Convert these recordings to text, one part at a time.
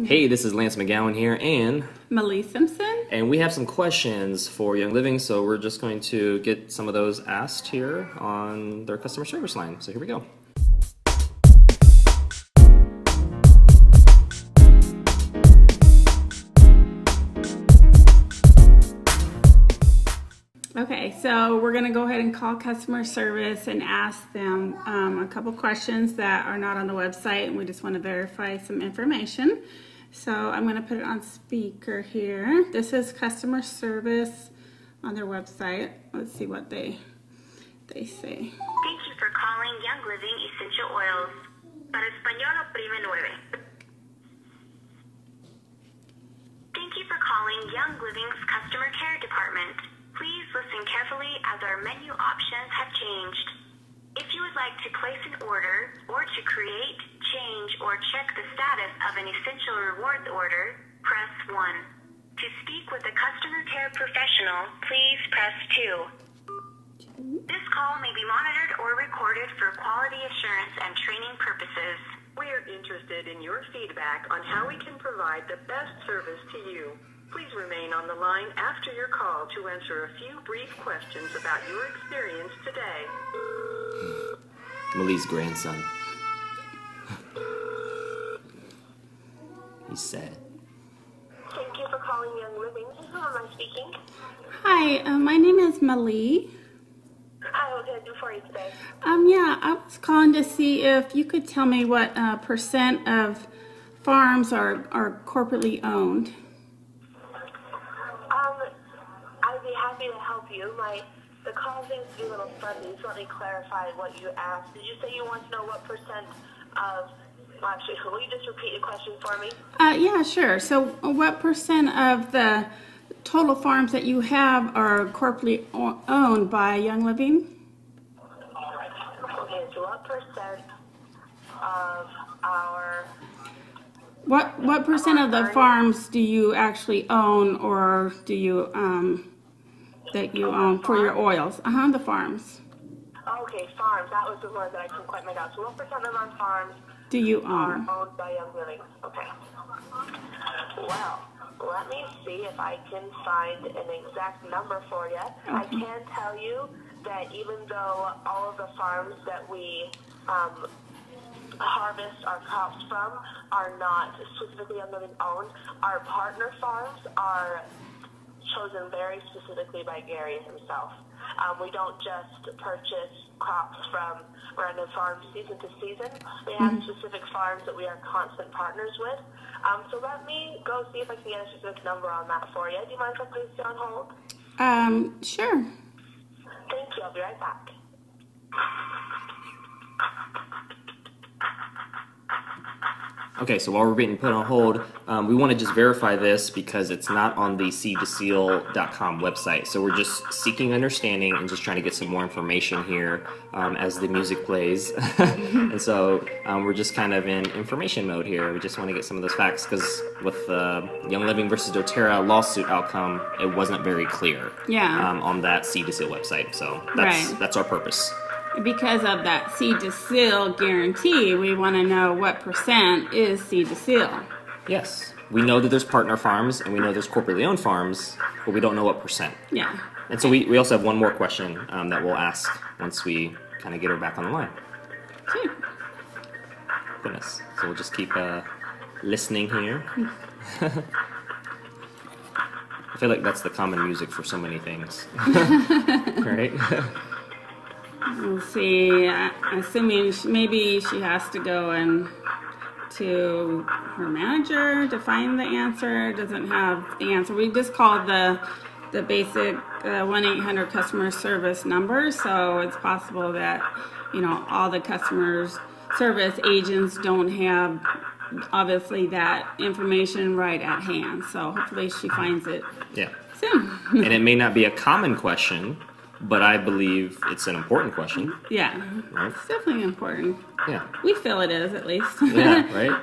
Hey, this is Lance McGowan here and Melise Simpson. And we have some questions for Young Living, so we're just going to get some of those asked here on their customer service line. So here we go. Okay, so we're going to go ahead and call customer service and ask them a couple questions that are not on the website, and we just want to verify some information. So I'm going to put it on speaker here. This is customer service on their website. Let's see what they say. Thank you for calling Young Living Essential Oils. Para español oprime 9. Thank you for calling Young Living's customer care department. Please listen carefully as our menu options have changed. If you would like to place an order or to create, change, or check the status of an essential rewards order, press 1. To speak with a customer care professional, please press 2. This call may be monitored or recorded for quality assurance and training purposes. We are interested in your feedback on how we can provide the best service to you. Please remain on the line after your call to answer a few brief questions about your experience today. Malise's grandson. He's sad. Thank you for calling Young Living. Who am I speaking? Hi, my name is Malie. Hi, what can I do for you today? Yeah, I was calling to see if you could tell me what percent of farms are corporately owned. I'd be happy to help you. The call seems to be a little fuzzy, so let me clarify what you asked. Did you say you want to know what percent of... Well, actually, will you just repeat your question for me? Yeah, sure. So what percent of the total farms that you have are corporately owned by Young Living? Okay, so what percent of our... What percent of the farms do you actually own, or do you that you own for your oils? The farms. Okay, farms. That was the word that I couldn't quite make out. So what percent of our farms do you are own? owned by Young Living? Okay. Well, let me see if I can find an exact number for you. Okay. I can tell you that even though all of the farms that we harvest our crops from are not specifically Young Living owned, our partner farms are chosen very specifically by Gary himself. We don't just purchase crops from random farms season to season. We have specific farms that we are constant partners with. So let me go see if I can get a specific number on that for you. Do you mind if I place you on hold? Sure. Thank you. I'll be right back. Okay, so while we're being put on hold, we want to just verify this because it's not on the seedtoseal.com website. So we're just seeking understanding and just trying to get some more information here as the music plays. And so we're just kind of in information mode here. We just want to get some of those facts because with the Young Living versus doTERRA lawsuit outcome, it wasn't very clear on that Seed to Seal website. So that's our purpose. Because of that seed to seal guarantee, we want to know what percent is seed to seal. Yes. We know that there's partner farms and we know there's corporately owned farms, but we don't know what percent. Yeah. And so we also have one more question that we'll ask once we kind of get her back on the line. Sure. Goodness. So we'll just keep listening here. I feel like that's the common music for so many things. Right? Let's see, assuming maybe she has to go to her manager to find the answer, doesn't have the answer. We just called the basic 1-800 customer service number, so it's possible that, all the customer service agents don't have, obviously, that information right at hand. So hopefully she finds it soon. And it may not be a common question, but I believe it's an important question. Yeah, right? It's definitely important. Yeah. We feel it is, at least. Yeah, right?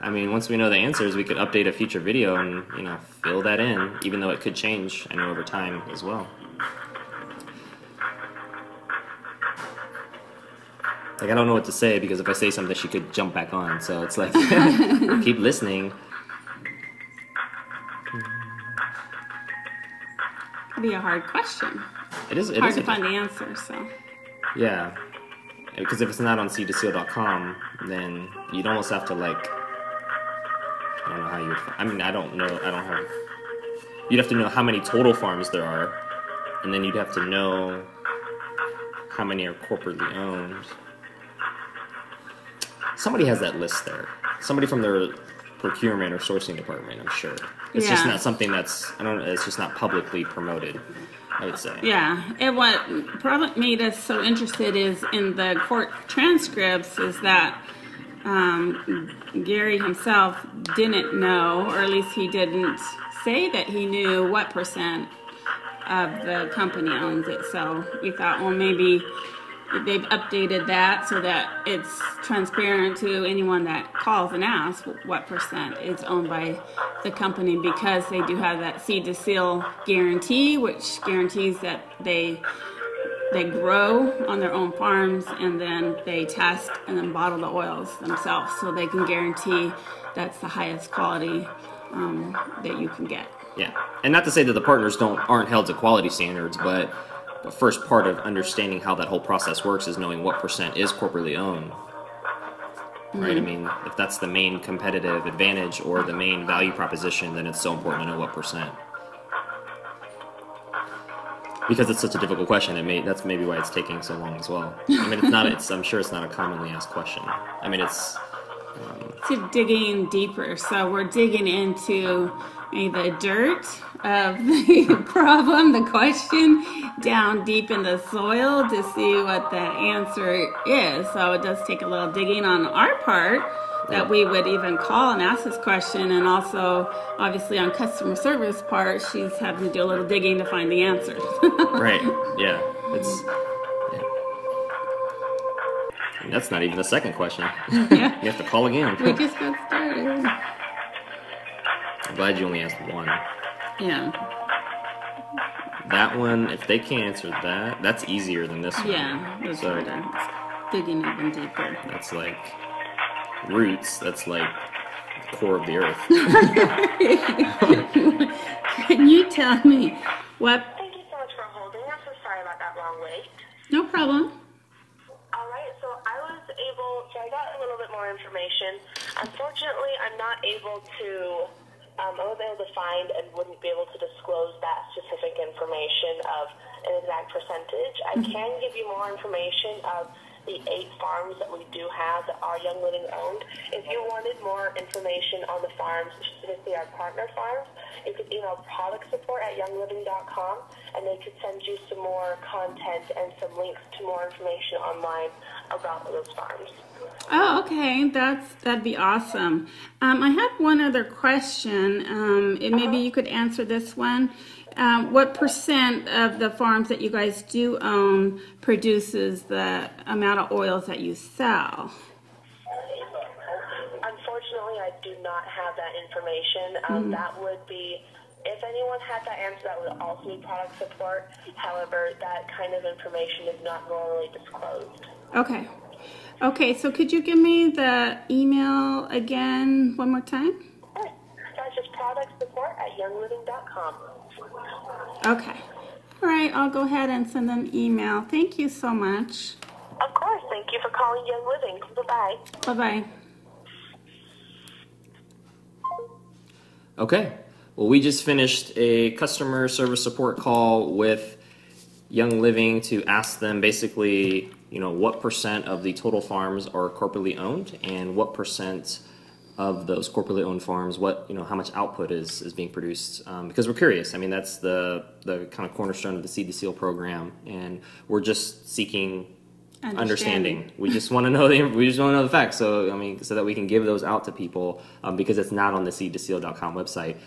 I mean, once we know the answers, we could update a future video and, fill that in, even though it could change, I know, over time as well. Like, I don't know what to say, because if I say something, she could jump back on. So it's like, keep listening. Could be a hard question. It is Hard to find the answer, so. Yeah. Because if it's not on cdseal.com, then you'd almost have to, like, I don't know how you would, I mean, I don't know, I don't have, you'd have to know how many total farms there are, and then you'd have to know how many are corporately owned. Somebody has that list there. Somebody from their procurement or sourcing department, I'm sure. It's just not something that's, I don't know, it's just not publicly promoted, I would say. Yeah, and what probably made us so interested is in the court transcripts is that Gary himself didn't know, or at least he didn't say that he knew what percent of the company owns it. So we thought, well, maybe they've updated that so that it's transparent to anyone that calls and asks what percent is owned by the company, because they do have that seed to seal guarantee, which guarantees that they grow on their own farms, and then they test and then bottle the oils themselves, so they can guarantee that's the highest quality that you can get. Yeah, and not to say that the partners aren't held to quality standards, but the first part of understanding how that whole process works is knowing what percent is corporately owned. Right? I mean, if that's the main competitive advantage or the main value proposition, then it's so important to know what percent. Because it's such a difficult question, that's maybe why it's taking so long as well. I mean, I'm sure it's not a commonly asked question. I mean, it's to digging deeper. So we're digging into the dirt of the problem, the question, down deep in the soil to see what that answer is. So it does take a little digging on our part that we would even call and ask this question, and also obviously on customer service part, she's having to do a little digging to find the answers. Right. Yeah. And that's not even the second question. Yeah. You have to call again. We just got started. I'm glad you only asked one. Yeah. That one, if they can't answer that, that's easier than this one. Yeah. That's So digging even deeper. that's like roots. That's like the core of the earth. Can you tell me what? Thank you so much for holding. I'm so sorry about that long wait. No problem. All right, so I got a little bit more information. Unfortunately, I'm not able to, I wasn't able to find and wouldn't be able to disclose that specific information of an exact percentage. I can give you more information of the 8 farms that we do have that are Young Living owned. If you wanted more information on the farms, specifically our partner farms, you could email product support at youngliving.com, and they could send you some more content and some links to more information online about those farms. Oh, okay. That'd be awesome. I have one other question. Maybe you could answer this one. What percent of the farms that you guys do own produces the amount of oils that you sell? Unfortunately, I do not have that information. That would be, if anyone had that answer, that would also be product support. However, that kind of information is not normally disclosed. Okay. Okay, so could you give me the email again one more time? Sure. That's just product support at youngliving.com. Okay. All right, I'll go ahead and send them email. Thank you so much. Of course. Thank you for calling Young Living. Bye-bye. Bye-bye. Okay. Well, we just finished a customer service support call with Young Living to ask them basically, what percent of the total farms are corporately owned, and what percent of those corporately owned farms, how much output is being produced, because we're curious. I mean, that's the kind of cornerstone of the Seed to Seal program, and we're just seeking understanding. We just want to know the facts. So so that we can give those out to people, because it's not on the seedtoseal.com website.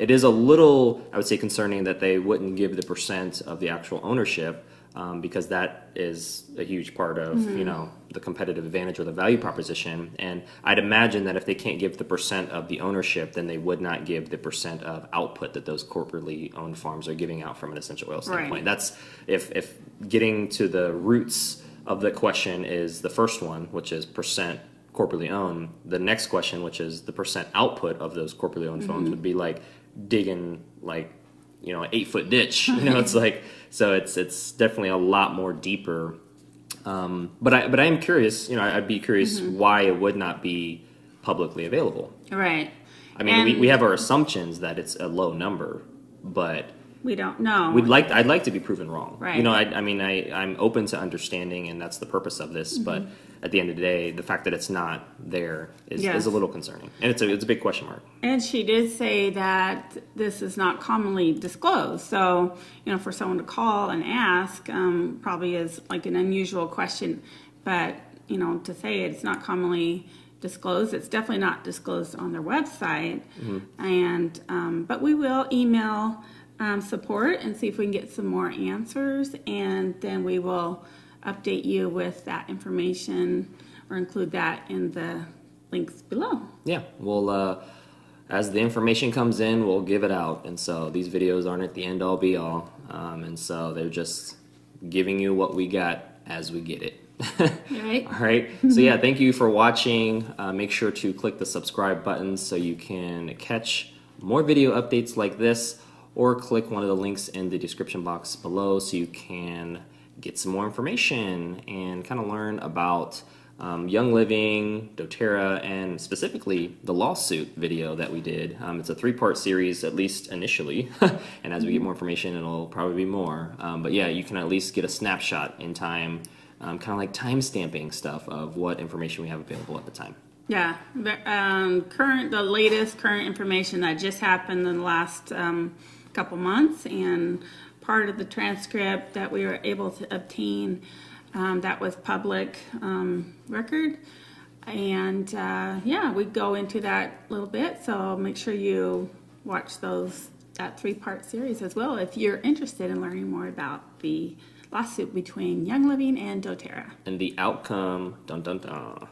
It is a little, I would say, concerning that they wouldn't give the percent of the actual ownership, because that is a huge part of the competitive advantage or the value proposition. And I'd imagine that if they can't give the percent of the ownership, then they would not give the percent of output that those corporately owned farms are giving out from an essential oil standpoint. Right. That's if getting to the roots of the question is the first one, which is percent corporately owned. The next question, which is the percent output of those corporately owned phones, would be like digging like, you know, an 8-foot ditch. You know, it's like, so it's definitely a lot more deeper. But I am curious, you know, I'd be curious why it would not be publicly available. Right. I mean, we have our assumptions that it's a low number, but we don't know. I'd like to be proven wrong. Right. You know, I'm open to understanding, and that's the purpose of this. But at the end of the day, the fact that it's not there is a little concerning, and it's a big question mark. And she did say that this is not commonly disclosed. So, you know, for someone to call and ask probably is like an unusual question. But, you know, to say it's not commonly disclosed, it's definitely not disclosed on their website. And but we will email support and see if we can get some more answers, and then we will update you with that information or include that in the links below. Yeah, we'll as the information comes in, we'll give it out. And so these videos aren't at the end all be all, and so they're just giving you what we got as we get it. Right. All right. So yeah, thank you for watching. Make sure to click the subscribe button so you can catch more video updates like this, or click one of the links in the description box below so you can get some more information and kind of learn about Young Living, doTERRA, and specifically the lawsuit video that we did. It's a 3-part series, at least initially, and as we get more information, it'll probably be more. But yeah, you can at least get a snapshot in time, kind of like time stamping stuff of what information we have available at the time. Yeah, the latest current information that just happened in the last couple months, and part of the transcript that we were able to obtain that was public record. And yeah, we go into that a little bit, so make sure you watch that 3-part series as well if you're interested in learning more about the lawsuit between Young Living and doTERRA. And the outcome, dun dun dun.